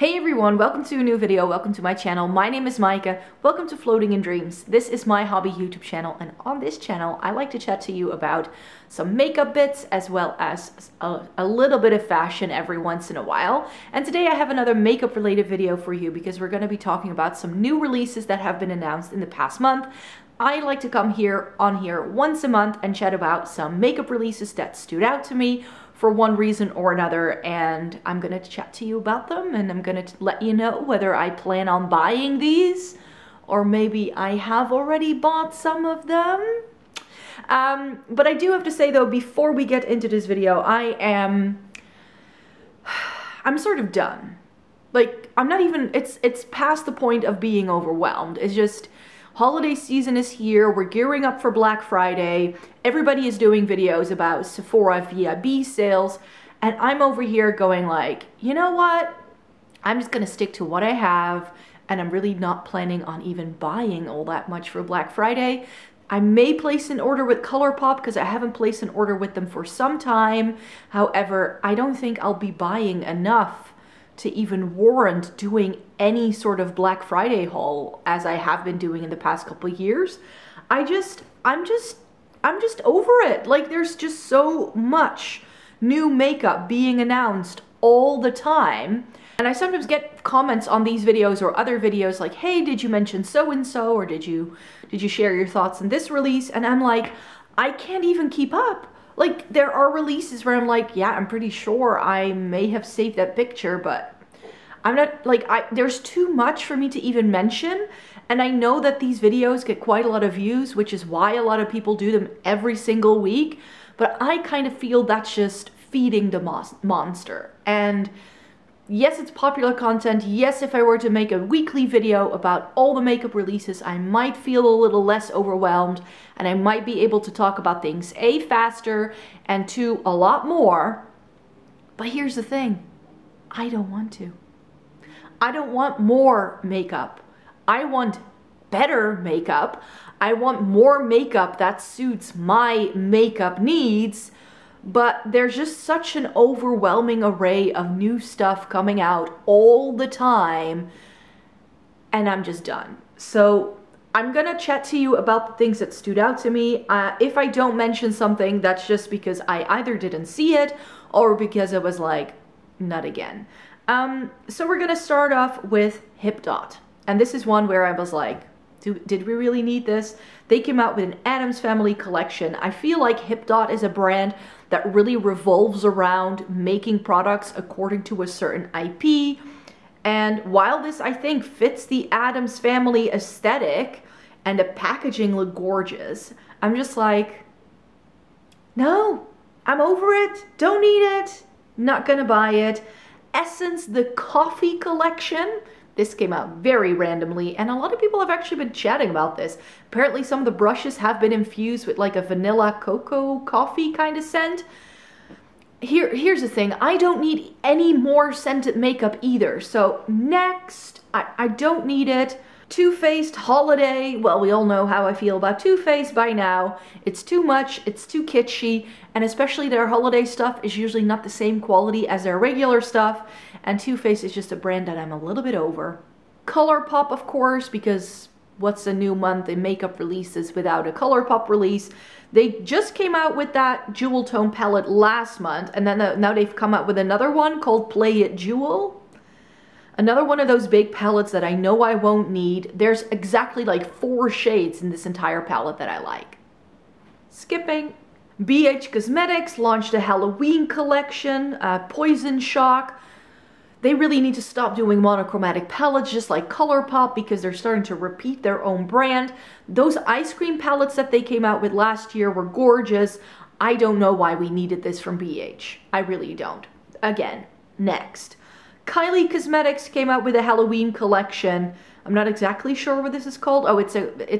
Hey everyone, welcome to a new video, welcome to my channel. My name is Maaike, welcome to Floating in Dreams. This is my hobby YouTube channel, and on this channel I like to chat to you about some makeup bits as well as a little bit of fashion every once in a while. And today I have another makeup related video for you because we're going to be talking about some new releases that have been announced in the past month. I like to come on here once a month and chat about some makeup releases that stood out to me for one reason or another, and I'm gonna chat to you about them, and I'm gonna let you know whether I plan on buying these or maybe I have already bought some of them. But I do have to say though, before we get into this video, I'm sort of done. Like, I'm not even, it's past the point of being overwhelmed. It's just, holiday season is here, we're gearing up for Black Friday, everybody is doing videos about Sephora VIB sales, and I'm over here going like, you know what, I'm just gonna stick to what I have, and I'm really not planning on even buying all that much for Black Friday. I may place an order with ColourPop because I haven't placed an order with them for some time. However, I don't think I'll be buying enough to even warrant doing any sort of Black Friday haul as I have been doing in the past couple of years. I'm just over it. Like, there's just so much new makeup being announced all the time. And I sometimes get comments on these videos or other videos like, hey, did you mention so-and-so, or did you share your thoughts on this release? And I'm like, I can't even keep up. Like, there are releases where I'm like, yeah, I'm pretty sure I may have saved that picture, but I'm not, like, there's too much for me to even mention. And I know that these videos get quite a lot of views, which is why a lot of people do them every single week. But I kind of feel that's just feeding the monster. And yes, it's popular content. Yes, if I were to make a weekly video about all the makeup releases, I might feel a little less overwhelmed, and I might be able to talk about things A, faster, and 2, a lot more. But here's the thing, I don't want to. I don't want more makeup. I want better makeup. I want more makeup that suits my makeup needs. But there's just such an overwhelming array of new stuff coming out all the time, and I'm just done. So I'm gonna chat to you about the things that stood out to me. If I don't mention something, that's just because I either didn't see it or because it was like, not again. So we're gonna start off with Hip Dot. And this is one where I was like, did we really need this? They came out with an Addams Family collection. I feel like Hip Dot is a brand that really revolves around making products according to a certain IP. And while this, I think, fits the Addams Family aesthetic and the packaging look gorgeous, I'm just like, no, I'm over it. Don't need it. Not gonna buy it. Essence the Coffee collection. This came out very randomly, and a lot of people have actually been chatting about this. Apparently some of the brushes have been infused with like a vanilla cocoa coffee kind of scent. Here's the thing, I don't need any more scented makeup either. So next, I don't need it. Too Faced Holiday. Well, we all know how I feel about Too Faced by now. It's too much, it's too kitschy, and especially their holiday stuff is usually not the same quality as their regular stuff, and Too Faced is just a brand that I'm a little bit over. ColourPop, of course, because what's a new month in makeup releases without a ColourPop release? They just came out with that Jewel Tone palette last month, and then now they've come out with another one called Play It Jewel. Another one of those big palettes that I know I won't need. There's exactly like 4 shades in this entire palette that I like. Skipping. BH Cosmetics launched a Halloween collection, Poison Shock. They really need to stop doing monochromatic palettes just like ColourPop because they're starting to repeat their own brand. Those ice cream palettes that they came out with last year were gorgeous. I don't know why we needed this from BH. I really don't. Again, next. Kylie Cosmetics came out with a Halloween collection. I'm not exactly sure what this is called. Oh, it's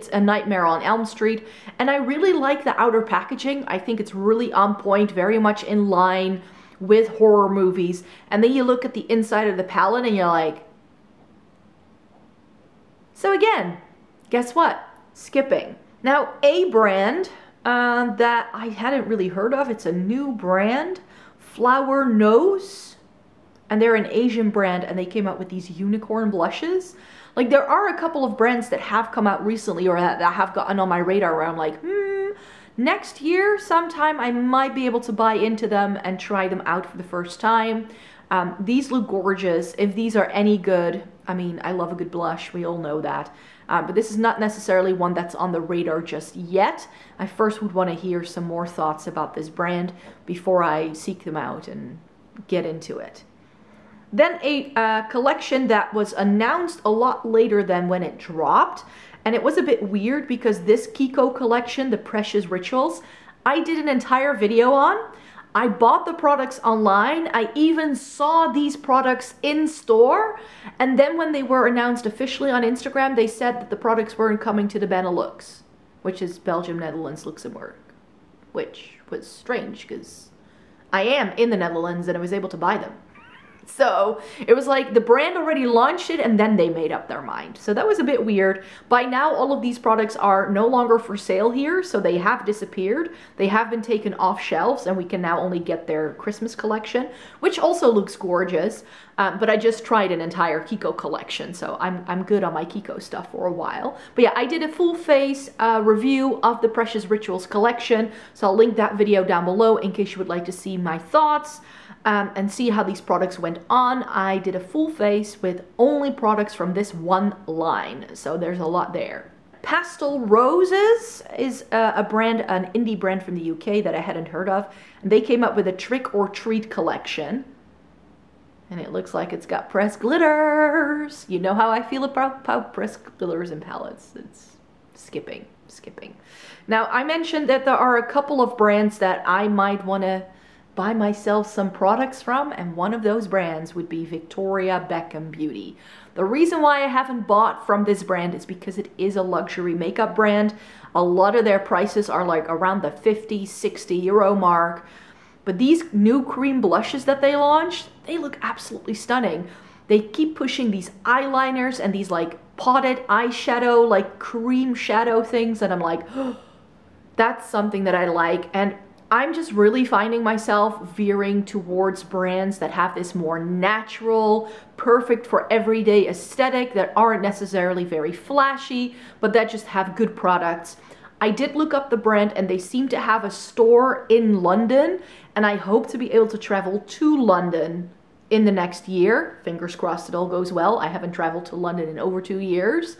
a Nightmare on Elm Street. And I really like the outer packaging. I think it's really on point, very much in line with horror movies. And then you look at the inside of the palette and you're like, so again, guess what? Skipping. Now, a brand that I hadn't really heard of, it's a new brand, Flower Nose. and they're an Asian brand, and they came out with these unicorn blushes. Like, there are a couple of brands that have come out recently or that have gotten on my radar where I'm like, next year sometime I might be able to buy into them and try them out for the first time. These look gorgeous. If these are any good, I mean, I love a good blush, we all know that. But this is not necessarily one that's on the radar just yet. I first would want to hear some more thoughts about this brand before I seek them out and get into it. Then a collection that was announced a lot later than when it dropped. And it was a bit weird because this Kiko collection, the Precious Rituals, I did an entire video on. I bought the products online. I even saw these products in store. And then when they were announced officially on Instagram, they said that the products weren't coming to the Benelux, which is Belgium, Netherlands, Luxembourg, which was strange because I am in the Netherlands and I was able to buy them. So it was like the brand already launched it and then they made up their mind. So that was a bit weird. By now, all of these products are no longer for sale here. So they have disappeared. They have been taken off shelves and we can now only get their Christmas collection, which also looks gorgeous. But I just tried an entire Kiko collection. So I'm good on my Kiko stuff for a while. But yeah, I did a full face review of the Precious Rituals collection. So I'll link that video down below in case you would like to see my thoughts. And see how these products went on. I did a full face with only products from this one line, so there's a lot there. Pastel Roses is a brand, an indie brand from the UK that I hadn't heard of. And they came up with a Trick or Treat collection. And it looks like it's got pressed glitters. You know how I feel about pressed glitters and palettes. It's skipping. Now, I mentioned that there are a couple of brands that I might want to buy myself some products from, and one of those brands would be Victoria Beckham Beauty. The reason why I haven't bought from this brand is because it is a luxury makeup brand. A lot of their prices are like around the 50-60 euro mark. But these new cream blushes that they launched, they look absolutely stunning. They keep pushing these eyeliners and these like potted eyeshadow, like cream shadow things, and I'm like, oh, that's something that I like. And I'm just really finding myself veering towards brands that have this more natural, perfect for everyday aesthetic, that aren't necessarily very flashy, but that just have good products. I did look up the brand and they seem to have a store in London, and I hope to be able to travel to London in the next year. Fingers crossed it all goes well. I haven't traveled to London in over 2 years.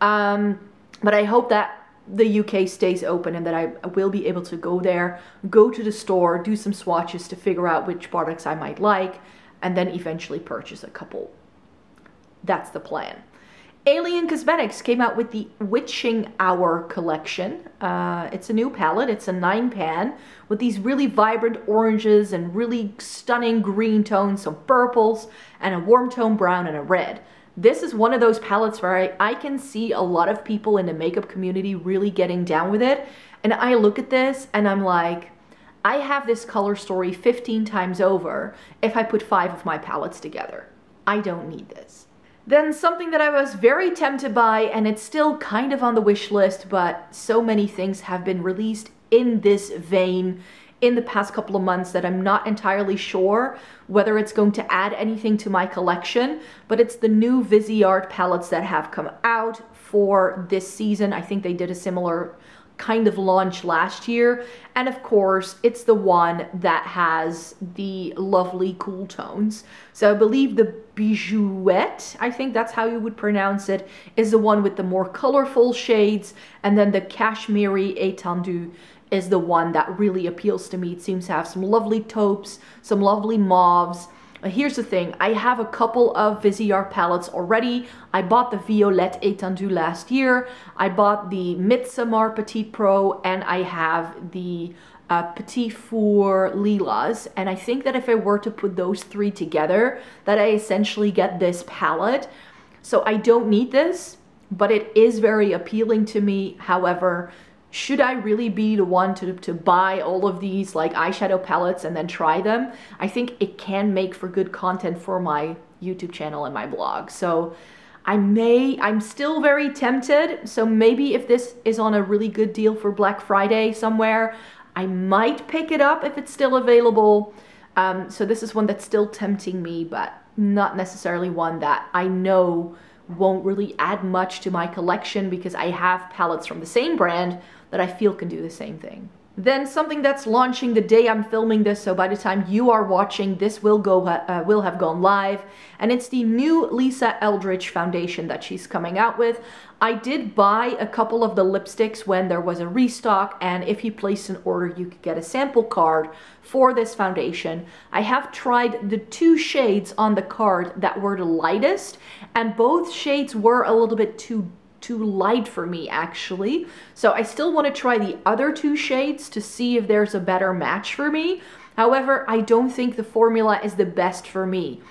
But I hope that the UK stays open and that I will be able to go there, go to the store, do some swatches to figure out which products I might like, and then eventually purchase a couple. That's the plan. Alien Cosmetics came out with the Witching Hour collection. It's a new palette. It's a 9-pan with these really vibrant oranges and really stunning green tones, some purples, and a warm tone brown and a red. This is one of those palettes where I can see a lot of people in the makeup community really getting down with it. And I look at this and I'm like, I have this color story 15 times over if I put 5 of my palettes together. I don't need this. Then something that I was very tempted by, and it's still kind of on the wish list, but so many things have been released in this vein in the past couple of months that I'm not entirely sure whether it's going to add anything to my collection, but it's the new Viseart palettes that have come out for this season. I think they did a similar kind of launch last year, and of course it's the one that has the lovely cool tones. So I believe the Bijouette, I think that's how you would pronounce it, is the one with the more colorful shades, and then the Cashmere Étendue is the one that really appeals to me. It seems to have some lovely taupes, some lovely mauves. Here's the thing, I have a couple of Viseart palettes already. I bought the Violette Étendue last year. I bought the Midsommar Petite Pro, and I have the Petit Four Lilas. And I think that if I were to put those 3 together, that I essentially get this palette. So I don't need this, but it is very appealing to me. However, should I really be the one to buy all of these like eyeshadow palettes and then try them? I think it can make for good content for my YouTube channel and my blog. So I'm still very tempted. So maybe if this is on a really good deal for Black Friday somewhere, I might pick it up if it's still available. So this is one that's still tempting me, but not necessarily one that I know won't really add much to my collection, because I have palettes from the same brand that I feel can do the same thing. Then something that's launching the day I'm filming this, so by the time you are watching, this will have gone live, and it's the new Lisa Eldridge foundation that she's coming out with. I did buy a couple of the lipsticks when there was a restock, and if you placed an order, you could get a sample card for this foundation. I have tried the 2 shades on the card that were the lightest, and both shades were a little bit too light for me, actually. So I still want to try the other 2 shades to see if there's a better match for me. However, I don't think the formula is the best for me.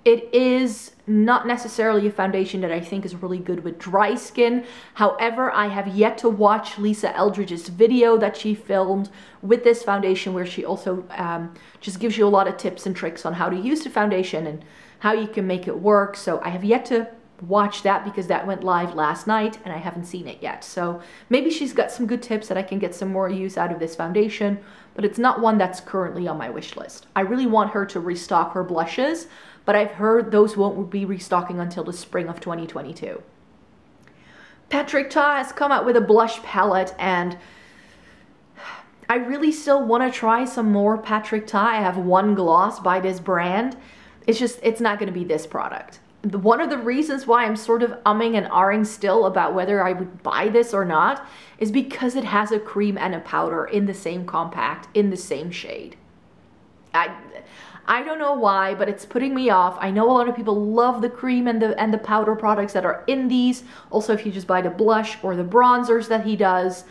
It is not necessarily a foundation that I think is really good with dry skin. However, I have yet to watch Lisa Eldridge's video that she filmed with this foundation, where she also just gives you a lot of tips and tricks on how to use the foundation and how you can make it work. So I have yet to watch that, because that went live last night and I haven't seen it yet. So maybe she's got some good tips that I can get some more use out of this foundation, but it's not one that's currently on my wish list. I really want her to restock her blushes, but I've heard those won't be restocking until the spring of 2022. Patrick Ta has come out with a blush palette, and I really still want to try some more Patrick Ta. I have one gloss by this brand. It's not going to be this product. One of the reasons why I'm sort of umming and ahhing still about whether I would buy this or not is because it has a cream and a powder in the same compact, in the same shade. I don't know why, but it's putting me off. I know a lot of people love the cream and the powder products that are in these. Also, if you just buy the blush or the bronzers that he does,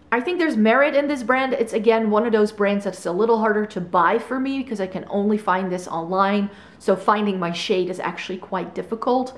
I think there's merit in this brand. It's, again, one of those brands that's a little harder to buy for me because I can only find this online. So finding my shade is actually quite difficult.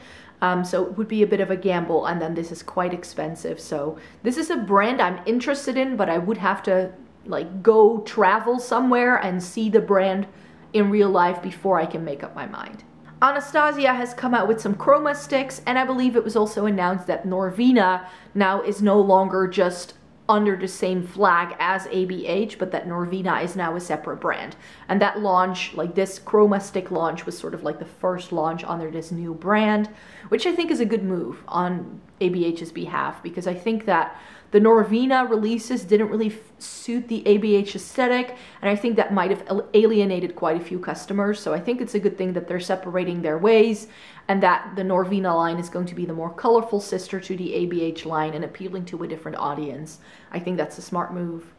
So it would be a bit of a gamble, and then this is quite expensive. So this is a brand I'm interested in, but I would have to like go travel somewhere and see the brand in real life before I can make up my mind. Anastasia has come out with some chroma sticks, and I believe it was also announced that Norvina now is no longer just under the same flag as ABH, but that Norvina is now a separate brand. And that launch, like this chroma stick launch, was sort of like the first launch under this new brand, which I think is a good move on ABH's behalf, because I think that the Norvina releases didn't really suit the ABH aesthetic, and I think that might have alienated quite a few customers. So I think it's a good thing that they're separating their ways, and that the Norvina line is going to be the more colorful sister to the ABH line and appealing to a different audience. I think that's a smart move.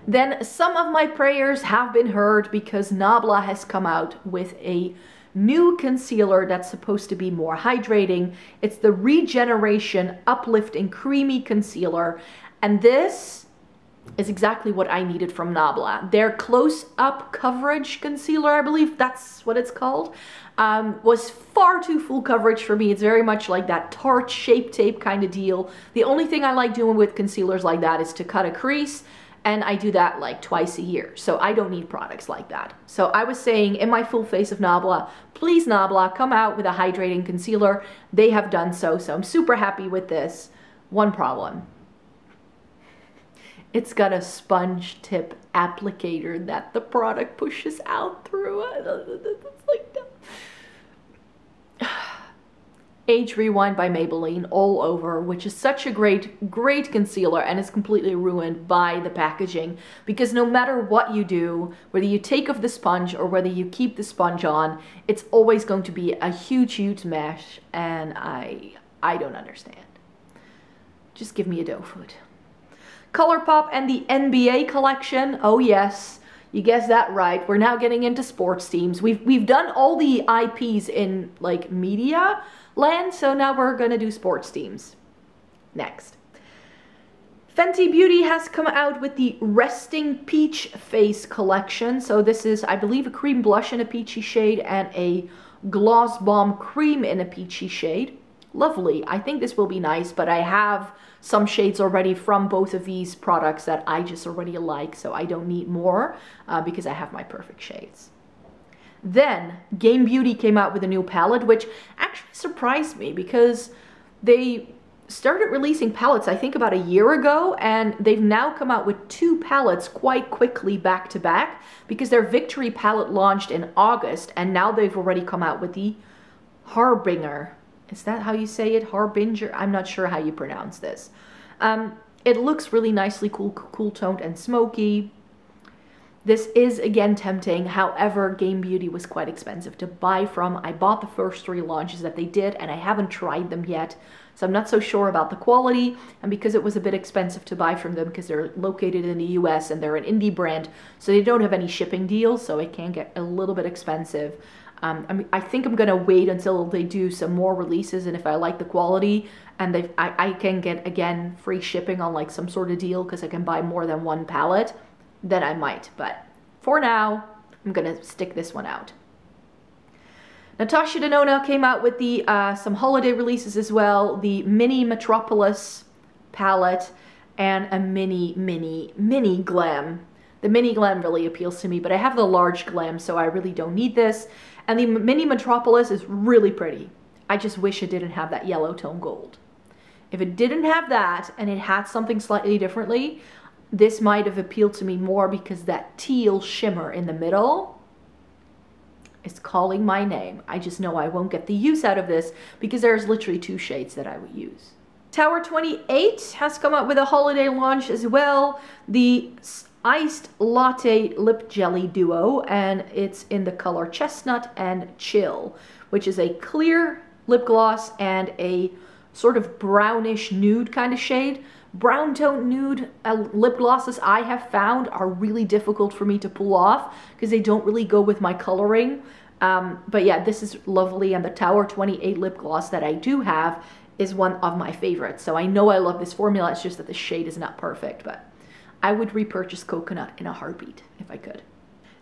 Then some of my prayers have been heard, because Nabla has come out with a new concealer that's supposed to be more hydrating. It's the Regeneration Uplifting Creamy Concealer, and this is exactly what I needed from Nabla. Their close-up coverage concealer, I believe that's what it's called, was far too full coverage for me. It's very much like that Tarte Shape Tape kind of deal. The only thing I like doing with concealers like that is to cut a crease, and I do that like twice a year, so I don't need products like that. So I was saying in my full face of Nabla, please Nabla, come out with a hydrating concealer. They have done so, so I'm super happy with this. One problem. It's got a sponge tip applicator that the product pushes out through it. It's like that. Age Rewind by Maybelline all over, which is such a great concealer, and is completely ruined by the packaging, because no matter what you do, whether you take off the sponge or whether you keep the sponge on, it's always going to be a huge mess, and I don't understand. Just give me a dough foot. ColourPop and the NBA collection. Oh yes, you guessed that right. We're now getting into sports teams. We've done all the IPs in like media land, so now we're gonna do sports teams next. Fenty Beauty has come out with the Resting Peach Face collection. So this is, I believe, a cream blush in a peachy shade and a gloss balm cream in a peachy shade. Lovely. I think this will be nice, but I have some shades already from both of these products that I just already like, so I don't need more because I have my perfect shades. Then Game Beauty came out with a new palette, which actually surprised me, because they started releasing palettes, I think about a year ago, and they've now come out with 2 palettes quite quickly back to back because their Victory palette launched in August, and now they've already come out with the Harbinger. Is that how you say it? Harbinger? I'm not sure how you pronounce this. It looks really nicely cool toned and smoky. This is again tempting, however, Game Beauty was quite expensive to buy from. I bought the first 3 launches that they did and I haven't tried them yet, so I'm not so sure about the quality, and because it was a bit expensive to buy from them because they're located in the US and they're an indie brand, so they don't have any shipping deals, so it can get a little bit expensive. I think I'm gonna wait until they do some more releases, and if I like the quality and I can get, again, free shipping on like some sort of deal because I can buy more than 1 palette, then I might. But for now, I'm gonna stick this one out. Natasha Denona came out with the some holiday releases as well. The Mini Metropolis palette and a mini Glam. The Mini Glam really appeals to me, but I have the large Glam, so I really don't need this. And the Mini Metropolis is really pretty. I just wish it didn't have that yellow tone gold. If it didn't have that and it had something slightly differently, this might have appealed to me more because that teal shimmer in the middle is calling my name. I just know I won't get the use out of this because there's literally 2 shades that I would use. Tower 28 has come out with a holiday launch as well. The Iced Latte Lip Jelly Duo, and it's in the color Chestnut and Chill, which is a clear lip gloss and a sort of brownish nude kind of shade. Brown tone nude lip glosses I have found are really difficult for me to pull off because they don't really go with my coloring. But yeah, this is lovely, and the Tower 28 lip gloss that I do have is one of my favorites. So I know I love this formula, it's just that the shade is not perfect, but I would repurchase Coconut in a heartbeat if I could.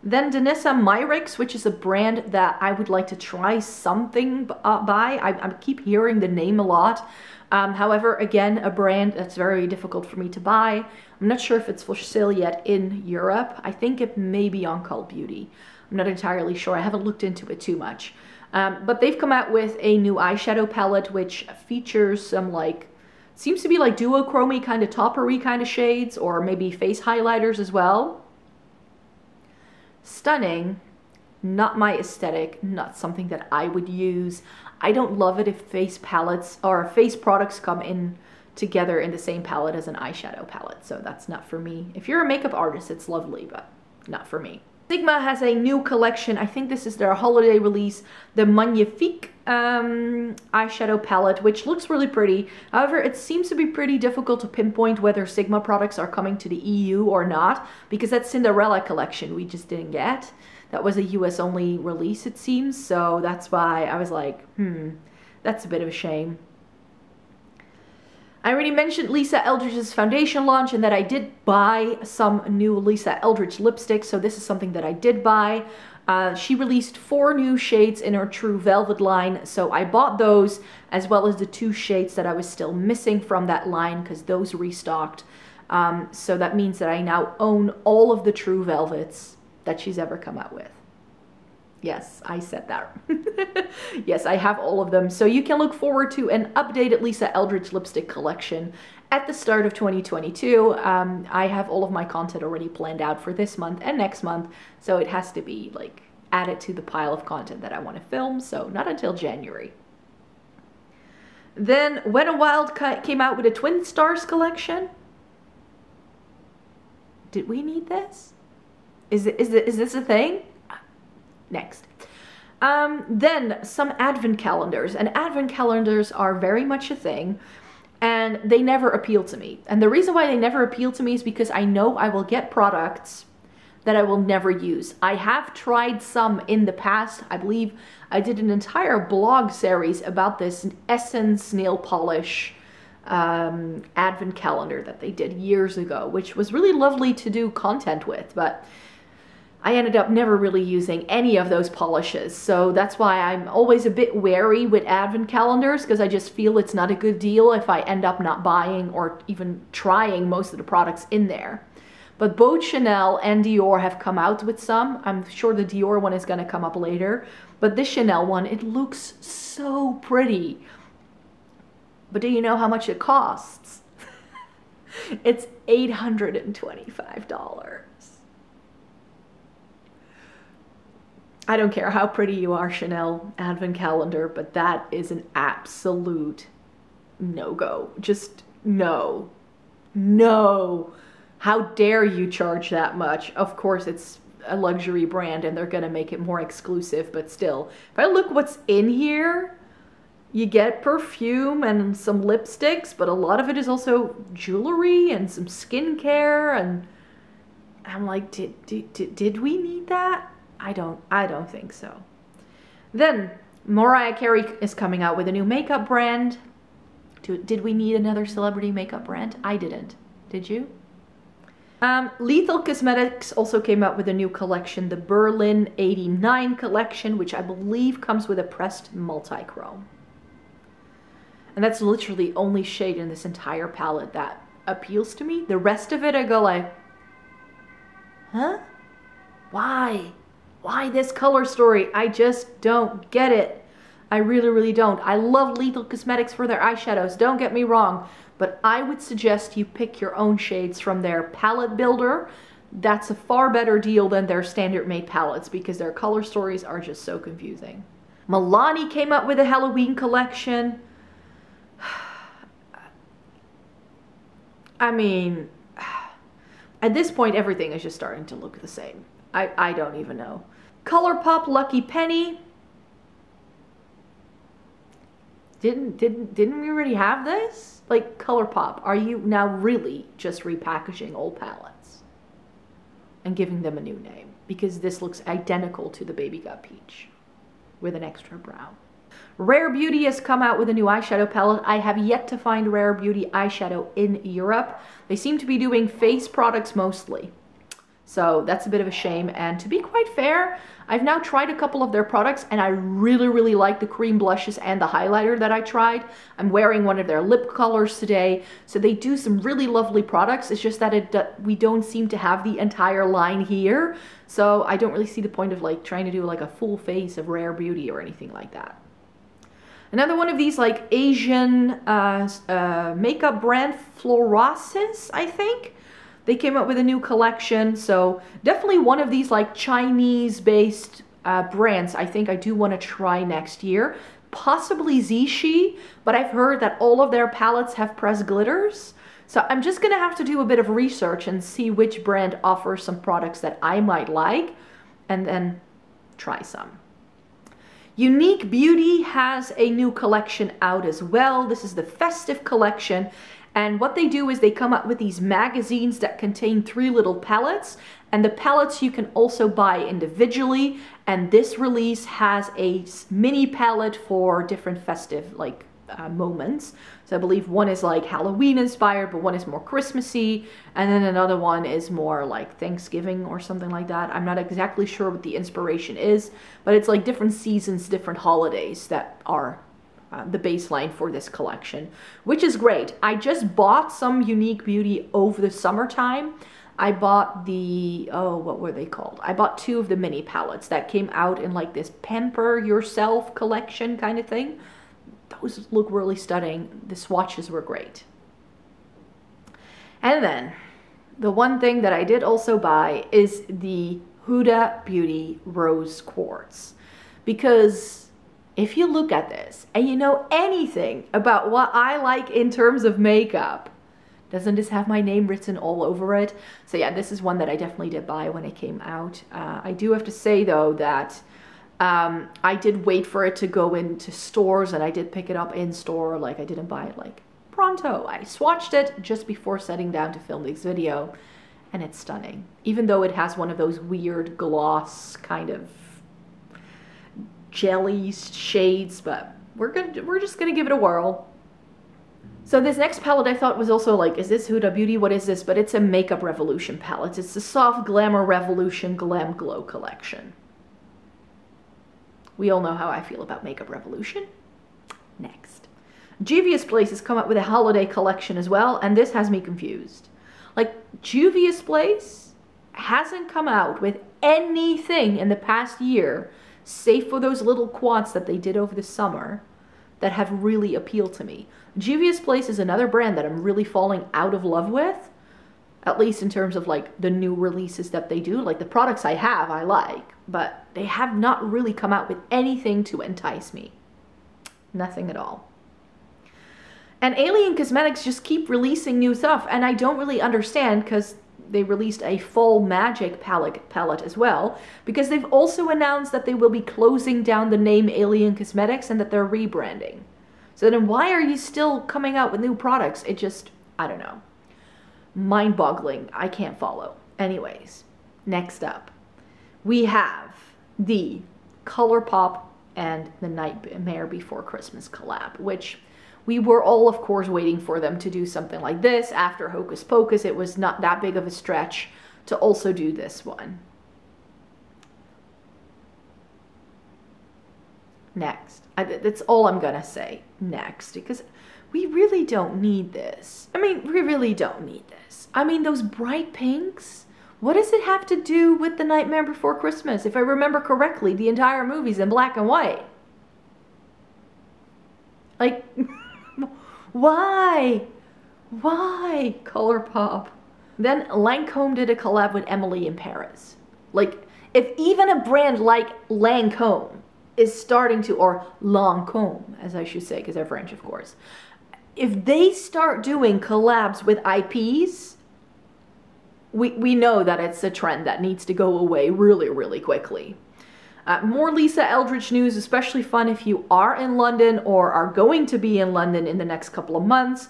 Then Danessa Myrix, which is a brand that I would like to try something by. I keep hearing the name a lot. However, again, a brand that's very difficult for me to buy. I'm not sure if it's for sale yet in Europe. I think it may be on Cult Beauty. I'm not entirely sure. I haven't looked into it too much. But they've come out with a new eyeshadow palette which features some like, seems to be like duochromy kind of toppery kind of shades, or maybe face highlighters as well. Stunning. Not my aesthetic, not something that I would use. I don't love it if face palettes or face products come in together in the same palette as an eyeshadow palette, so that's not for me. If you're a makeup artist, it's lovely, but not for me. Sigma has a new collection. I think this is their holiday release, the Magnifique eyeshadow palette, which looks really pretty. However, it seems to be pretty difficult to pinpoint whether Sigma products are coming to the EU or not, because that Cinderella collection we just didn't get. That was a US only release, it seems, so that's why I was like, that's a bit of a shame. I already mentioned Lisa Eldridge's foundation launch and that I did buy some new Lisa Eldridge lipsticks, so this is something that I did buy. She released 4 new shades in her True Velvet line, so I bought those, as well as the 2 shades that I was still missing from that line because those restocked. So that means that I now own all of the True Velvets that she's ever come out with. Yes, I said that. Yes, I have all of them. So you can look forward to an updated Lisa Eldridge lipstick collection at the start of 2022. I have all of my content already planned out for this month and next month, so it has to be like added to the pile of content that I want to film, so not until January. Then Wet n Wild came out with a Twin Stars collection. Did we need this? Is this a thing? Next. Then some advent calendars, and advent calendars are very much a thing, and they never appeal to me. And the reason why they never appeal to me is because I know I will get products that I will never use. I have tried some in the past. I believe I did an entire blog series about this Essence nail polish advent calendar that they did years ago, which was really lovely to do content with, but I ended up never really using any of those polishes. So that's why I'm always a bit wary with advent calendars, because I just feel it's not a good deal if I end up not buying or even trying most of the products in there. But both Chanel and Dior have come out with some. I'm sure the Dior one is going to come up later. But this Chanel one, it looks so pretty. But do you know how much it costs? It's $825. I don't care how pretty you are, Chanel advent calendar, but that is an absolute no-go. Just no. No. How dare you charge that much? Of course, it's a luxury brand and they're gonna make it more exclusive, but still. If I look what's in here, you get perfume and some lipsticks, but a lot of it is also jewelry and some skincare, and I'm like, did we need that? I don't think so. Then Mariah Carey is coming out with a new makeup brand. Did we need another celebrity makeup brand? I didn't. Did you? Lethal Cosmetics also came out with a new collection, the Berlin 89 collection, which I believe comes with a pressed multi-chrome. And that's literally the only shade in this entire palette that appeals to me. The rest of it, I go like, huh? Why? Why this color story? I just don't get it. I really, really don't. I love Lethal Cosmetics for their eyeshadows, don't get me wrong. But I would suggest you pick your own shades from their palette builder. That's a far better deal than their standard made palettes because their color stories are just so confusing. Milani came up with a Halloween collection. I mean, at this point, everything is just starting to look the same. I don't even know. ColourPop Lucky Penny. Didn't we already have this? Like, ColourPop, are you now really just repackaging old palettes and giving them a new name? Because this looks identical to the Baby Got Peach with an extra brown. Rare Beauty has come out with a new eyeshadow palette. I have yet to find Rare Beauty eyeshadow in Europe. They seem to be doing face products mostly. So that's a bit of a shame. And to be quite fair, I've now tried a couple of their products and I really, really like the cream blushes and the highlighter that I tried. I'm wearing one of their lip colors today. So they do some really lovely products. It's just that we don't seem to have the entire line here. So I don't really see the point of like trying to do like a full face of Rare Beauty or anything like that. Another one of these like Asian makeup brand, Florasis, I think. They came up with a new collection, so definitely one of these like Chinese-based brands I think I do want to try next year. Possibly Zishi, but I've heard that all of their palettes have pressed glitters. So I'm just going to have to do a bit of research and see which brand offers some products that I might like, and then try some. Unique Beauty has a new collection out as well. This is the festive collection. And what they do is they come up with these magazines that contain 3 little palettes. And the palettes you can also buy individually. And this release has a mini palette for different festive like moments. So I believe one is like Halloween inspired, but one is more Christmassy. And then another one is more like Thanksgiving or something like that. I'm not exactly sure what the inspiration is, but it's like different seasons, different holidays that are the baseline for this collection, which is great. I just bought some Unique Beauty over the summertime. I bought the, oh, what were they called? I bought 2 of the mini palettes that came out in like this Pamper Yourself collection kind of thing. Those look really stunning. The swatches were great. And then the one thing that I did also buy is the Huda Beauty Rose Quartz, because if you look at this and you know anything about what I like in terms of makeup, doesn't this have my name written all over it? So yeah, this is one that I definitely did buy when it came out. I do have to say though that I did wait for it to go into stores, and I did pick it up in store. Like, I didn't buy it like pronto. I swatched it just before setting down to film this video, and it's stunning. Even though it has one of those weird gloss kind of jelly shades, but we're just gonna give it a whirl. So this next palette I thought was also like, is this Huda Beauty? What is this? But it's a Makeup Revolution palette. It's the Soft Glamour Revolution Glam Glow collection. We all know how I feel about Makeup Revolution. Next. Juvia's Place has come up with a holiday collection as well, and this has me confused. Like, Juvia's Place hasn't come out with anything in the past year, save for those little quads that they did over the summer. that have really appealed to me. Juvia's Place is another brand that I'm really falling out of love with, at least in terms of like the new releases that they do. Like the products I have, I like, but they have not really come out with anything to entice me. Nothing at all. And Alien Cosmetics just keep releasing new stuff, and I don't really understand, because they released a Fall Magic palette as well, because they've also announced that they will be closing down the name Alien Cosmetics and that they're rebranding. So then why are you still coming out with new products? It just, I don't know. Mind-boggling. I can't follow. Anyways, next up, we have the ColourPop and the Nightmare Before Christmas collab, which we were all, of course, waiting for them to do something like this. After Hocus Pocus, it was not that big of a stretch to also do this one. Next. That's all I'm gonna say. Next. Because we really don't need this. I mean, we really don't need this. I mean, those bright pinks? What does it have to do with The Nightmare Before Christmas? If I remember correctly, the entire movie's in black and white. Like... Why? Why ColourPop? Then Lancome did a collab with Emily in Paris. Like, if even a brand like Lancome is starting to, or Lancome, as I should say, because they're French, of course. If they start doing collabs with IPs, we know that it's a trend that needs to go away really, really quickly. More Lisa Eldridge news, especially fun if you are in London or are going to be in London in the next couple of months,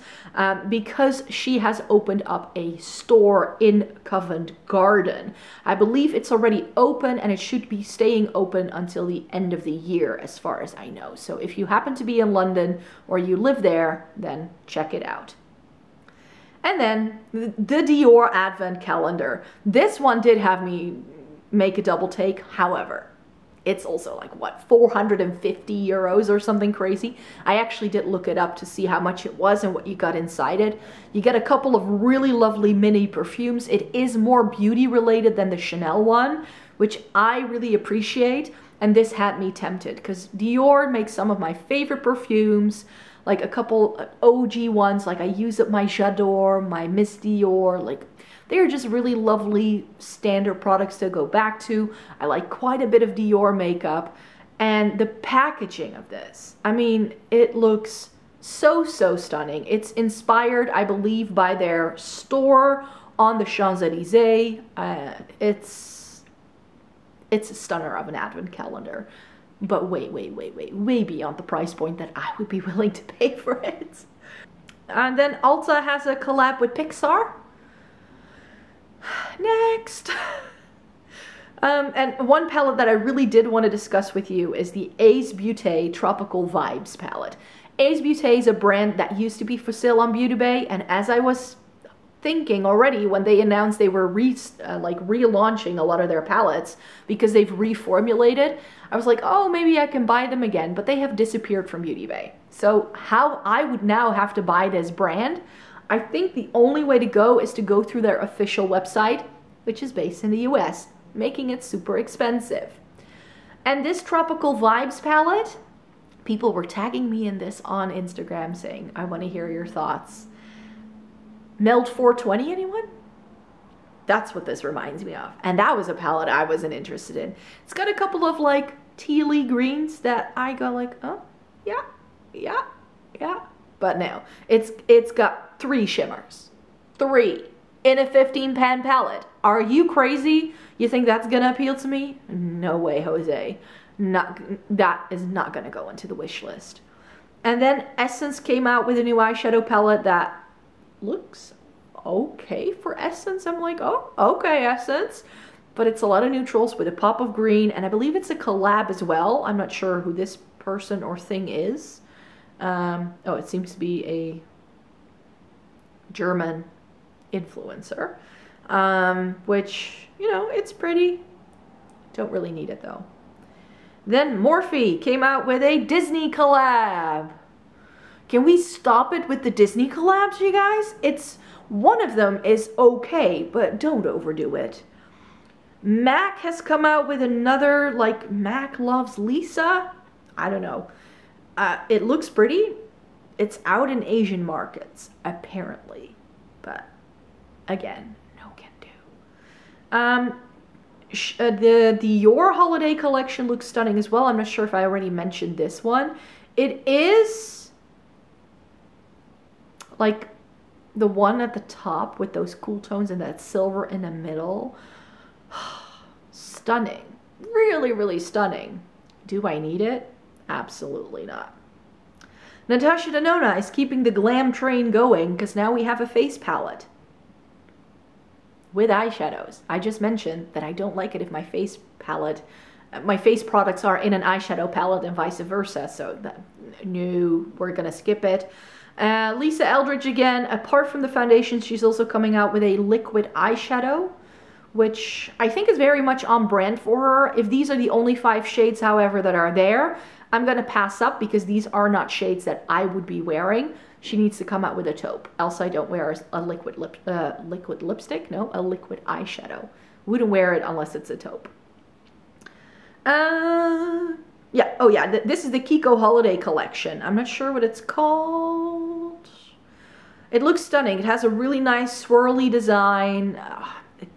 because she has opened up a store in Covent Garden. I believe it's already open, and it should be staying open until the end of the year, as far as I know. So if you happen to be in London or you live there, then check it out. And then the Dior Advent Calendar. This one did have me make a double take, however. It's also like, what, 450 euros or something crazy? I actually did look it up to see how much it was and what you got inside it. You get a couple of really lovely mini perfumes. It is more beauty related than the Chanel one, which I really appreciate. And this had me tempted because Dior makes some of my favorite perfumes, like a couple OG ones. Like I use up my J'adore, my Miss Dior, like they're just really lovely standard products to go back to. I like quite a bit of Dior makeup. And the packaging of this, I mean, it looks so, so stunning. It's inspired, I believe, by their store on the Champs-Élysées. It's a stunner of an advent calendar. But way beyond the price point that I would be willing to pay for it. And then Ulta has a collab with Pixar. Next. And one palette that I really did want to discuss with you is the Ace Beauté Tropical Vibes palette. Ace Beauté is a brand that used to be for sale on Beauty Bay, and as I was thinking already when they announced they were relaunching a lot of their palettes because they've reformulated, I was like, oh, maybe I can buy them again, but they have disappeared from Beauty Bay. So how I would now have to buy this brand, I think the only way to go is to go through their official website, which is based in the US, making it super expensive. And this Tropical Vibes palette, people were tagging me in this on Instagram saying, I want to hear your thoughts. Meld 420, anyone? That's what this reminds me of. And that was a palette I wasn't interested in. It's got a couple of like tealy greens that I go like, oh, yeah. But no, it's got 3 shimmers. 3 in a 15-pan palette. Are you crazy? You think that's gonna appeal to me? No way, Jose. That is not gonna go into the wish list. And then Essence came out with a new eyeshadow palette that looks okay for Essence. I'm like, oh, okay, Essence. But it's a lot of neutrals with a pop of green, and I believe it's a collab as well. I'm not sure who this person or thing is. Oh, it seems to be a German influencer, which, you know, it's pretty. Don't really need it though. Then Morphe came out with a Disney collab. Can we stop it with the Disney collabs, you guys? One of them is okay, but don't overdo it. MAC has come out with another, like, MAC Loves Lisa? I don't know. It looks pretty. It's out in Asian markets, apparently. But, again, no can do. The Dior holiday collection looks stunning as well. I'm not sure if I already mentioned this one. It is like the one at the top with those cool tones and that silver in the middle. Stunning. Really, really stunning. Do I need it? Absolutely not. Natasha Denona is keeping the glam train going because now we have a face palette with eyeshadows. I just mentioned that I don't like it if my face palette, my face products are in an eyeshadow palette and vice versa. So no, we're gonna skip it. Lisa Eldridge again, apart from the foundation, she's also coming out with a liquid eyeshadow, which I think is very much on brand for her. If these are the only 5 shades, however, that are there, I'm gonna pass up because these are not shades that I would be wearing. She needs to come out with a taupe, else I don't wear a liquid lipstick. No, a liquid eyeshadow. Wouldn't wear it unless it's a taupe. Yeah, oh yeah, this is the Kiko holiday collection. I'm not sure what it's called. It looks stunning. It has a really nice swirly design.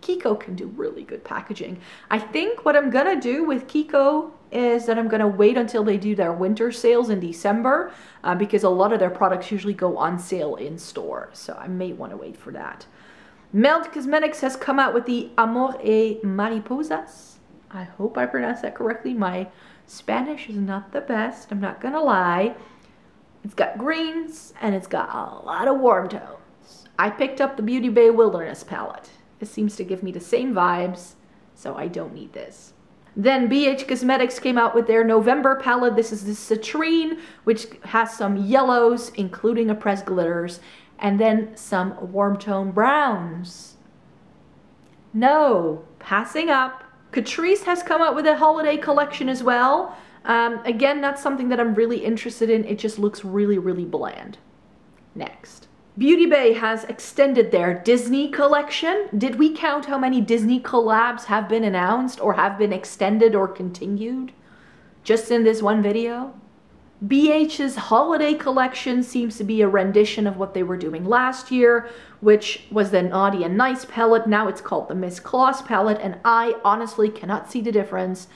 Kiko can do really good packaging. I think what I'm gonna do with Kiko is that I'm gonna wait until they do their winter sales in December because a lot of their products usually go on sale in store. So I may want to wait for that. Melt Cosmetics has come out with the Amor y Mariposas. I hope I pronounced that correctly. My Spanish is not the best, I'm not gonna lie. It's got greens and it's got a lot of warm tones. I picked up the Beauty Bay Wilderness palette. It seems to give me the same vibes, so I don't need this. Then BH Cosmetics came out with their November palette. This is the Citrine, which has some yellows, including a pressed glitters, and then some warm tone browns. No, passing up. Catrice has come out with a holiday collection as well. Again, not something that I'm really interested in. It just looks really, really bland. Next. Beauty Bay has extended their Disney collection. Did we count how many Disney collabs have been announced or have been extended or continued just in this one video? BH's holiday collection seems to be a rendition of what they were doing last year, which was the Naughty and Nice palette. Now it's called the Miss Claus palette, and I honestly cannot see the difference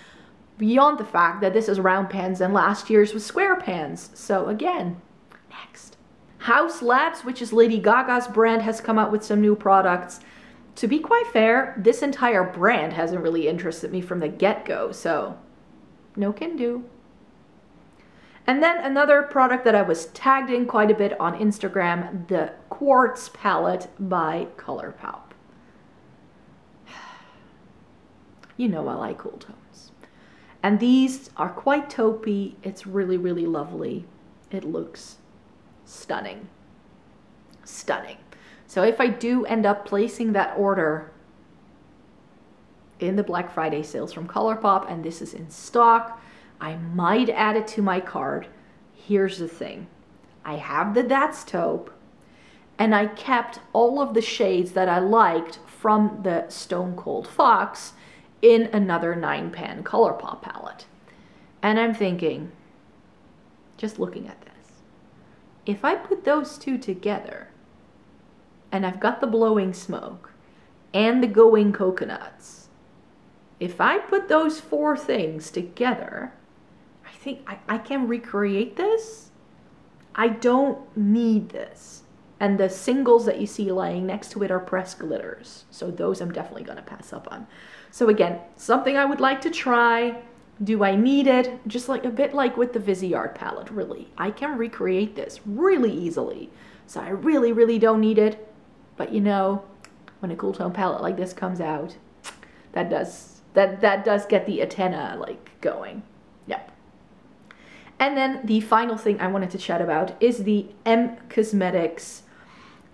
beyond the fact that this is round pans and last year's was square pans. So again, next. House Labs, which is Lady Gaga's brand, has come out with some new products. To be quite fair, this entire brand hasn't really interested me from the get-go, so no can do. And then another product that I was tagged in quite a bit on Instagram, the Quartz palette by ColourPop. You know I like cool tones. And these are quite taupey. It's really, really lovely. It looks stunning. Stunning. So if I do end up placing that order in the Black Friday sales from ColourPop and this is in stock, I might add it to my cart. Here's the thing. I have the That's Taupe and I kept all of the shades that I liked from the Stone Cold Fox in another 9-pan ColourPop palette. And I'm thinking, just looking at this, if I put those two together, and I've got the Blowing Smoke and the Going Coconuts, if I put those 4 things together, I think I can recreate this. I don't need this. And the singles that you see lying next to it are pressed glitters. So those I'm definitely going to pass up on. So again, something I would like to try. Do I need it? Just like a bit like with the Viseart palette, really. I can recreate this really easily. So I really, really don't need it. But you know, when a cool tone palette like this comes out, that does get the antenna like going. Yep. And then the final thing I wanted to chat about is the M Cosmetics,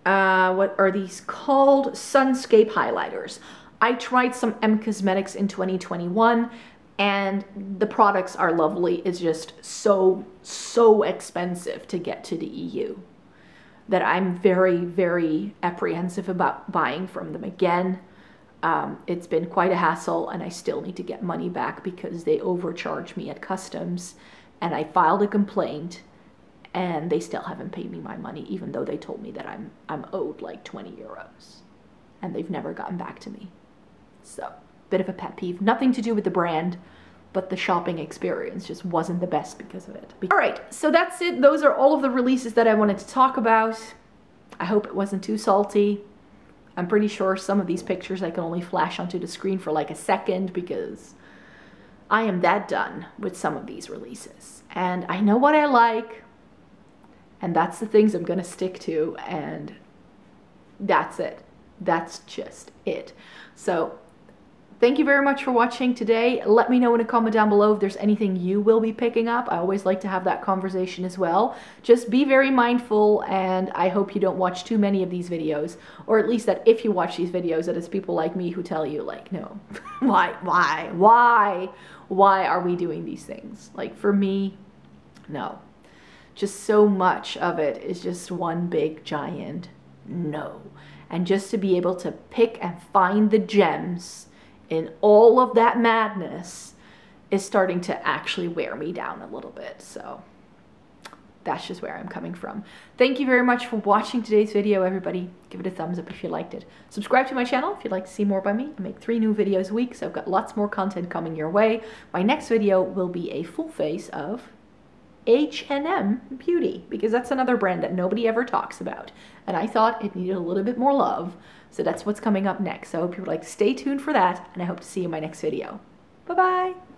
what are these called? Sunscape highlighters. I tried some M Cosmetics in 2021 and the products are lovely. It's just so expensive to get to the EU that I'm very, very apprehensive about buying from them again. It's been quite a hassle and I still need to get money back because they overcharge me at customs and I filed a complaint, and they still haven't paid me my money, even though they told me that I'm owed like 20 euros. And they've never gotten back to me. So, bit of a pet peeve. Nothing to do with the brand, but the shopping experience just wasn't the best because of it. All right, so that's it. Those are all of the releases that I wanted to talk about. I hope it wasn't too salty. I'm pretty sure some of these pictures I can only flash onto the screen for like a second because I am that done with some of these releases. And I know what I like, and that's the things I'm gonna stick to, and that's it. That's just it. So thank you very much for watching today. Let me know in a comment down below if there's anything you will be picking up. I always like to have that conversation as well. Just be very mindful, and I hope you don't watch too many of these videos, or at least that if you watch these videos, that it's people like me who tell you like, no, why are we doing these things? Like, for me, no. Just so much of it is just one big giant no. And just to be able to pick and find the gems in all of that madness is starting to actually wear me down a little bit. So that's just where I'm coming from. Thank you very much for watching today's video, everybody. Give it a thumbs up if you liked it. Subscribe to my channel if you'd like to see more by me. I make 3 new videos a week, so I've got lots more content coming your way. My next video will be a full face of H&M Beauty, because that's another brand that nobody ever talks about, and I thought it needed a little bit more love, so that's what's coming up next. So I hope you would like to stay tuned for that, and I hope to see you in my next video. Bye bye.